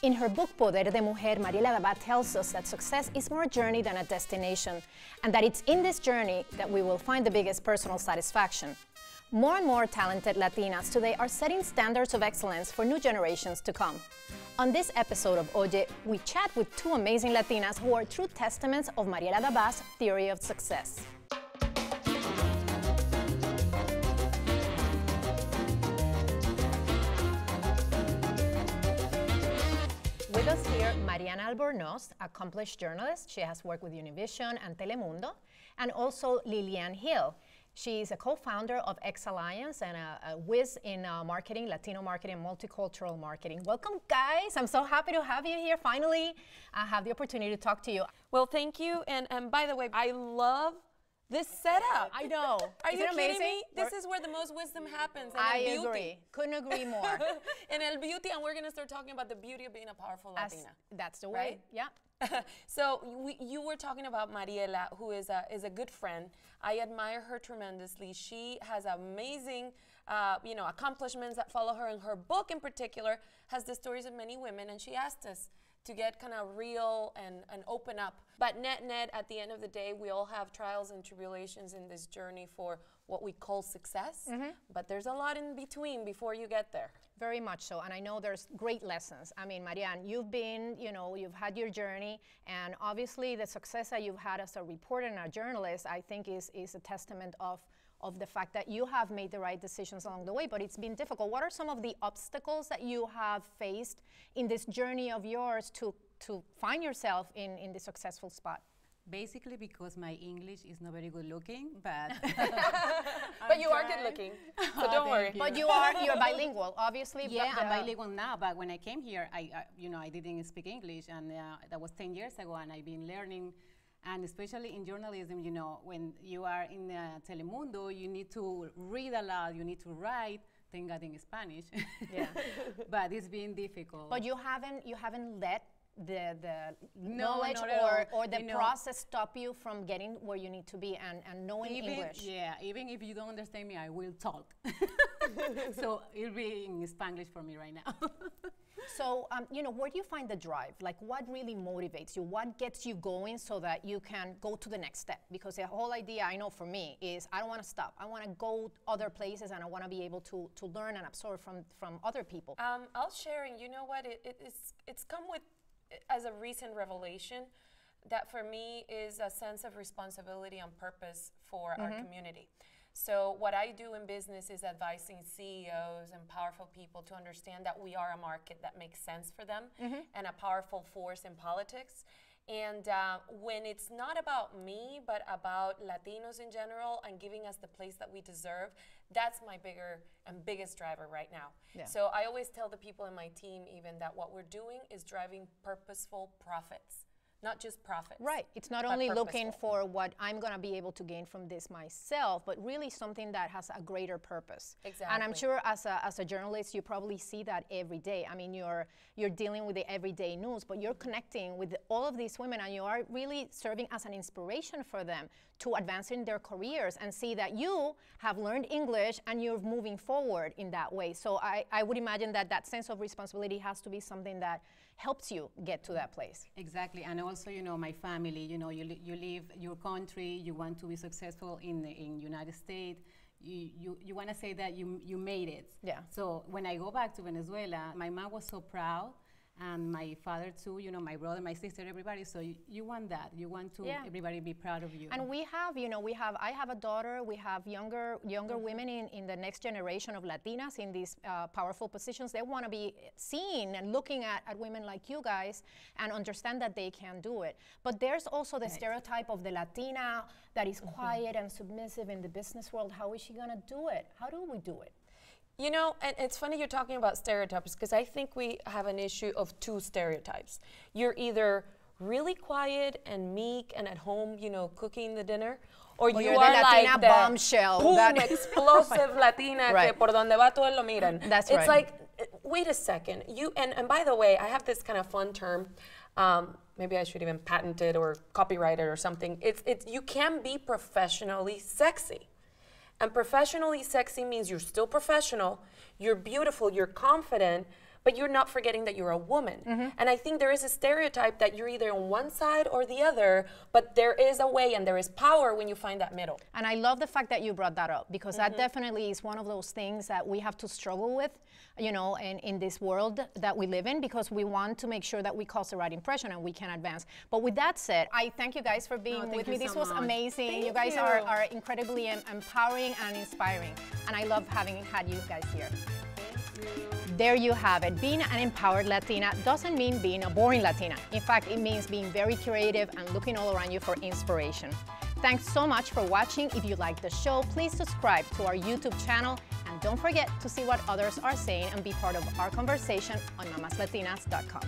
In her book, Poder de Mujer, Mariela Dabá tells us that success is more a journey than a destination, and that it's in this journey that we will find the biggest personal satisfaction. More and more talented Latinas today are setting standards of excellence for new generations to come. On this episode of Oye, we chat with two amazing Latinas who are true testaments of Mariela Dabá's theory of success. With us here, Mariana Albornoz, accomplished journalist. She has worked with Univision and Telemundo, and also Lilian Hill. She's a co-founder of X Alliance and a whiz in marketing, Latino marketing, multicultural marketing. Welcome, guys. I'm so happy to have you here. Finally, I have the opportunity to talk to you. Well, thank you. And by the way, I love this setup. I know. Are you kidding me? This is where the most wisdom happens. And I agree. Couldn't agree more. And el beauty, and we're going to start talking about the beauty of being a powerful Latina. That's the way. Right? Yeah. So you were talking about Mariela, who is a good friend. I admire her tremendously. She has amazing, accomplishments that follow her. And her book, in particular, has the stories of many women. And she asked us to get kind of real and open up. But net, at the end of the day, we all have trials and tribulations in this journey for what we call success. But there's a lot in between before you get there. Very much so, and I know there's great lessons. I mean, Marianne, you've been, you've had your journey, and obviously the success that you've had as a reporter and a journalist, I think is a testament of the fact that you have made the right decisions along the way, but it's been difficult. What are some of the obstacles that you have faced in this journey of yours to find yourself in the successful spot? Basically because my English is not very good looking, but but you are good looking, so don't worry. But you're bilingual, obviously. Yeah, I'm bilingual now, but when I came here, I didn't speak English, and that was 10 years ago, and I've been learning. And especially in journalism, when you are in Telemundo, you need to read a lot, you need to write. Thank God in Spanish. Yeah. But it's been difficult. But you haven't let the knowledge or the process stop you from getting where you need to be and knowing English. Yeah, even if you don't understand me, I will talk. So it'll be in Spanglish for me right now. So, where do you find the drive? Like, what really motivates you? What gets you going so that you can go to the next step? Because the whole idea, I know for me, is I don't want to stop. I want to go other places, and I want to be able to learn and absorb from other people. I'll share, and you know what? It's come with, as a recent revelation, that for me is a sense of responsibility and purpose for our community. So what I do in business is advising CEOs and powerful people to understand that we are a market that makes sense for them and a powerful force in politics. And when it's not about me, but about Latinos in general and giving us the place that we deserve, that's my bigger and biggest driver right now. Yeah. So I always tell the people in my team even that what we're doing is driving purposeful profits. Not just profits. Right. It's not only looking for what I'm going to be able to gain from this myself, but really something that has a greater purpose. Exactly. And I'm sure as a journalist, you probably see that every day. I mean, you're dealing with the everyday news, but you're connecting with all of these women, and you are really serving as an inspiration for them to advance in their careers and see that you have learned English and you're moving forward in that way. So I would imagine that sense of responsibility has to be something that helps you get to that place. Exactly, and also, my family, you leave your country, you want to be successful in United States, you want to say that you made it. Yeah. So when I go back to Venezuela, my mom was so proud, and my father too, my brother, my sister, everybody. So you want that. You want to everybody be proud of you. And we have, I have a daughter. We have younger women in the next generation of Latinas in these powerful positions. They want to be seen and looking at women like you guys and understand that they can do it. But there's also the stereotype of the Latina that is quiet and submissive in the business world. How is she going to do it? How do we do it? And it's funny you're talking about stereotypes, because I think we have an issue of two stereotypes. You're either really quiet and meek and at home, cooking the dinner, or you are the Latina like the bombshell, boom, explosive Latina que por donde va todo lo miran. That's right. It's like, wait a second. And by the way, I have this kind of fun term. Maybe I should even patent it or copyright it or something. You can be professionally sexy. And professionally sexy means you're still professional, you're beautiful, you're confident, but you're not forgetting that you're a woman. And I think there is a stereotype that you're either on one side or the other, but there is a way and there is power when you find that middle. And I love the fact that you brought that up, because that definitely is one of those things that we have to struggle with, you know, in this world that we live in, because we want to make sure that we cause the right impression and we can advance. But with that said, I thank you guys for being with me. This was amazing. Thank you guys are incredibly empowering and inspiring, and I love having had you guys here. There you have it. Being an empowered Latina doesn't mean being a boring Latina. In fact, it means being very creative and looking all around you for inspiration. Thanks so much for watching. If you like the show, please subscribe to our YouTube channel, and don't forget to see what others are saying and be part of our conversation on mamaslatinas.com.